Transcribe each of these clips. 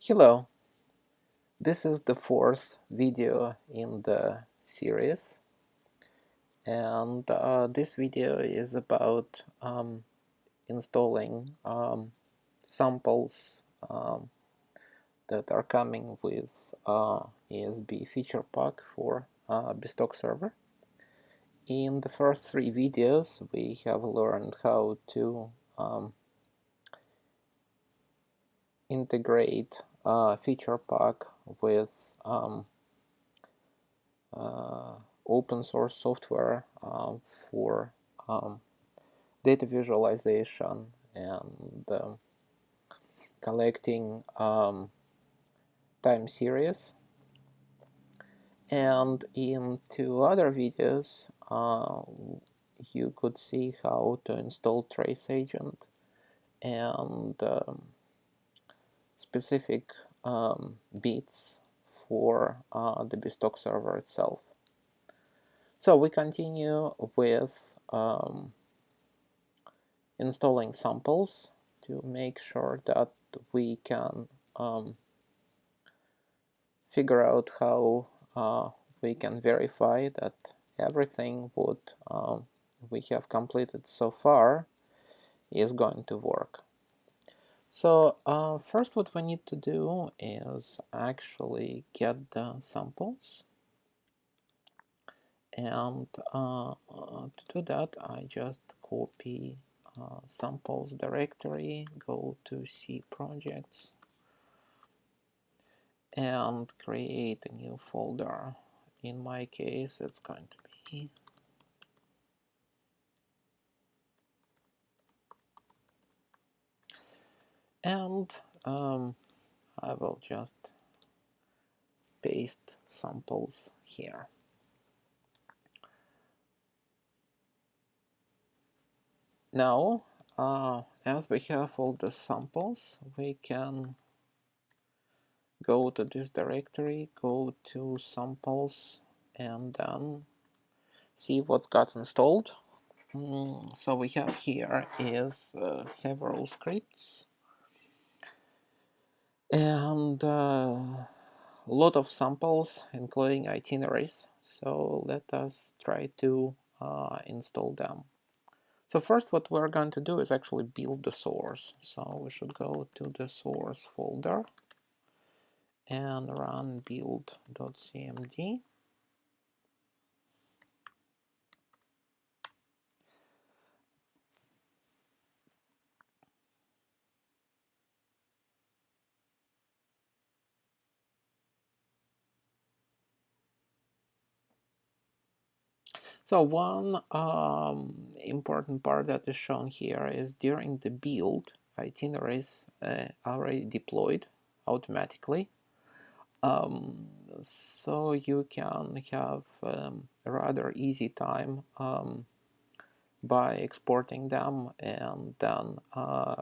Hello, this is the fourth video in the series, and this video is about installing samples that are coming with ESB feature pack for BizTalk Server. In the first three videos, we have learned how to integrate feature pack with open source software for data visualization and collecting time series. And in two other videos, you could see how to install trace agent and specific bits for the BizTalk server itself. So we continue with installing samples to make sure that we can figure out how we can verify that everything what we have completed so far is going to work. So first what we need to do is actually get the samples, and to do that I just copy samples directory, go to C projects and create a new folder. In my case it's going to be and I will just paste samples here. Now as we have all the samples, we can go to this directory, go to samples, and then see what's got installed. So we have here is several scripts and a lot of samples including itineraries. So let us try to install them. So first what we're going to do is actually build the source. So we should go to the source folder and run build.cmd. So one important part that is shown here is during the build, itineraries are already deployed automatically. So you can have a rather easy time by exporting them and then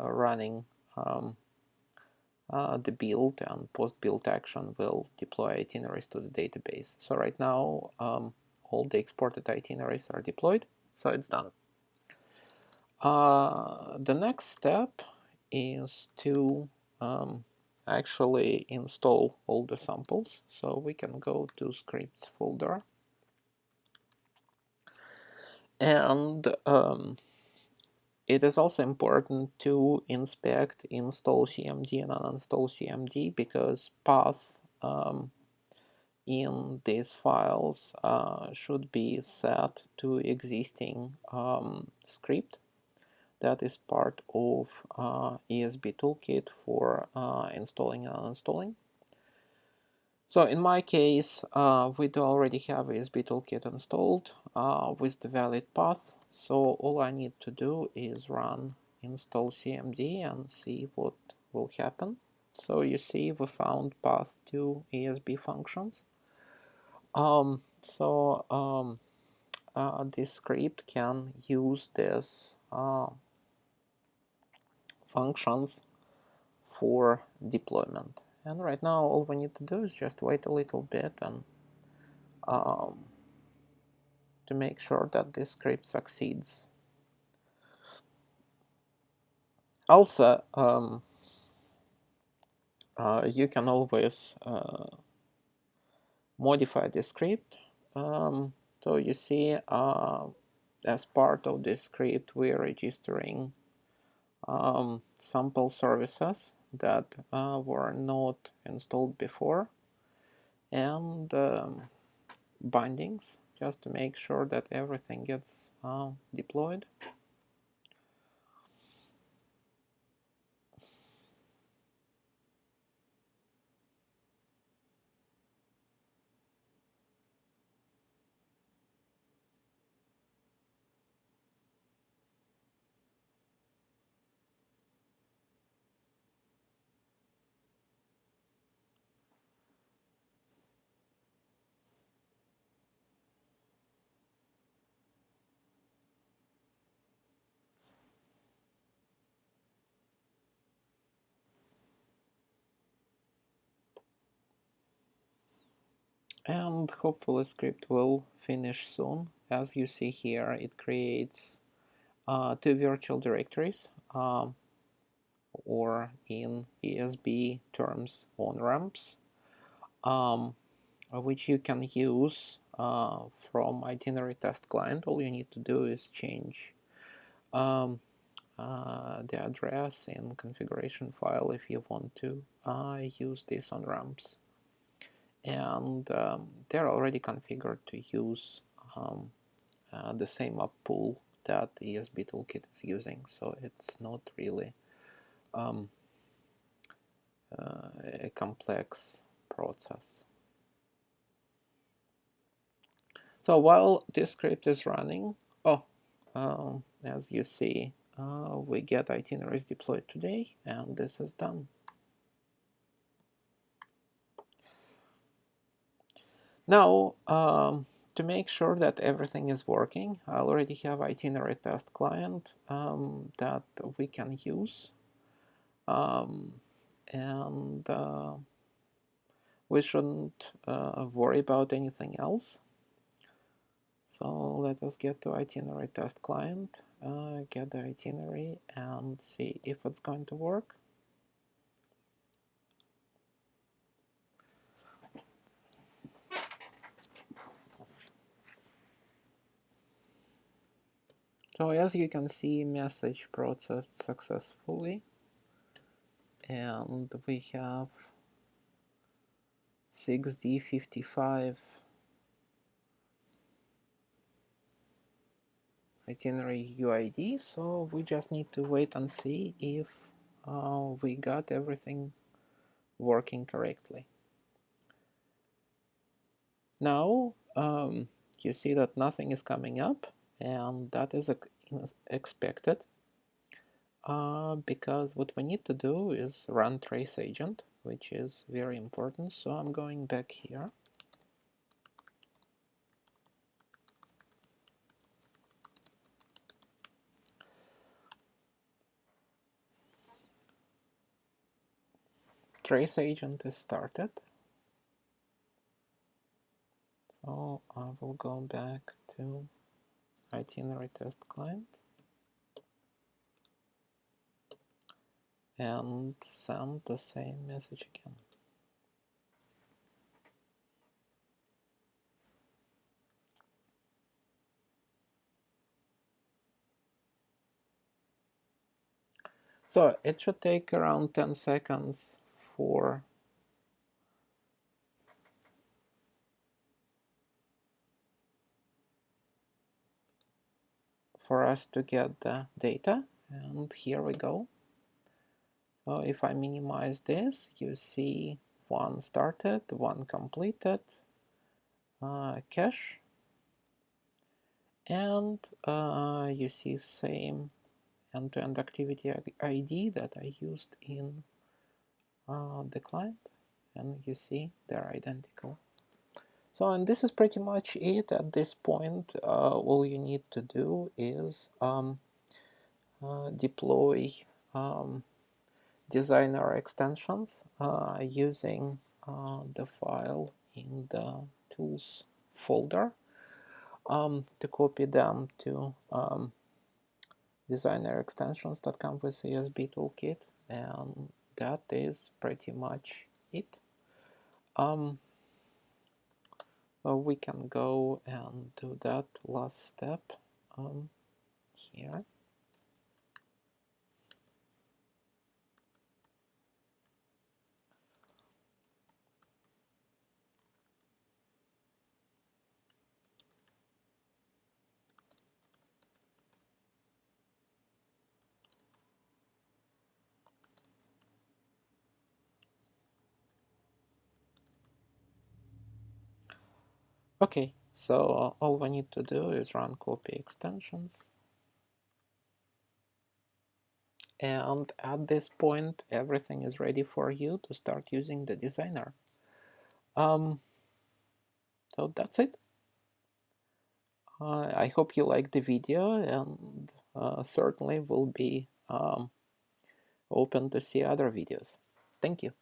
running the build, and post-build action will deploy itineraries to the database. So right now all the exported itineraries are deployed, so it's done. The next step is to actually install all the samples. So we can go to scripts folder and it is also important to inspect install CMD and uninstall CMD, because paths in these files should be set to existing script that is part of ESB toolkit for installing and uninstalling. So in my case, we do already have ESB toolkit installed with the valid path. So all I need to do is run install cmd and see what will happen. So you see we found path to ESB functions. This script can use this functions for deployment. And right now all we need to do is just wait a little bit and to make sure that this script succeeds. Also, you can always modify the script. So you see, as part of this script, we're registering sample services that were not installed before, and bindings, just to make sure that everything gets deployed. And hopefully script will finish soon. As you see here, it creates two virtual directories, or in ESB terms, on-ramps, which you can use from itinerary test client. All you need to do is change the address in configuration file if you want to use these on-ramps. And they're already configured to use the same app pool that ESB Toolkit is using, so it's not really a complex process. So while this script is running, as you see, we get itineraries deployed today, and this is done. Now, to make sure that everything is working, I already have itinerary test client that we can use, and we shouldn't worry about anything else. So let us get to itinerary test client, get the itinerary, and see if it's going to work. So as you can see, message processed successfully, and we have 6D55 itinerary UID, so we just need to wait and see if we got everything working correctly. Now you see that nothing is coming up, and that is expected because what we need to do is run trace agent, which is very important. So I'm going back here. Trace agent is started. So I will go back to itinerary test client and send the same message again. So it should take around 10 seconds for us to get the data, and here we go. So if I minimize this, you see one started, one completed, cache, and you see same end-to-end activity ID that I used in the client, and you see they're identical. So, and this is pretty much it at this point. All you need to do is deploy designer extensions using the file in the tools folder, to copy them to designer extensions that come with ESB Toolkit, and that is pretty much it. We can go and do that last step here. Okay, so all we need to do is run copy extensions. And at this point, everything is ready for you to start using the designer. So that's it. I hope you liked the video, and certainly will be open to see other videos. Thank you.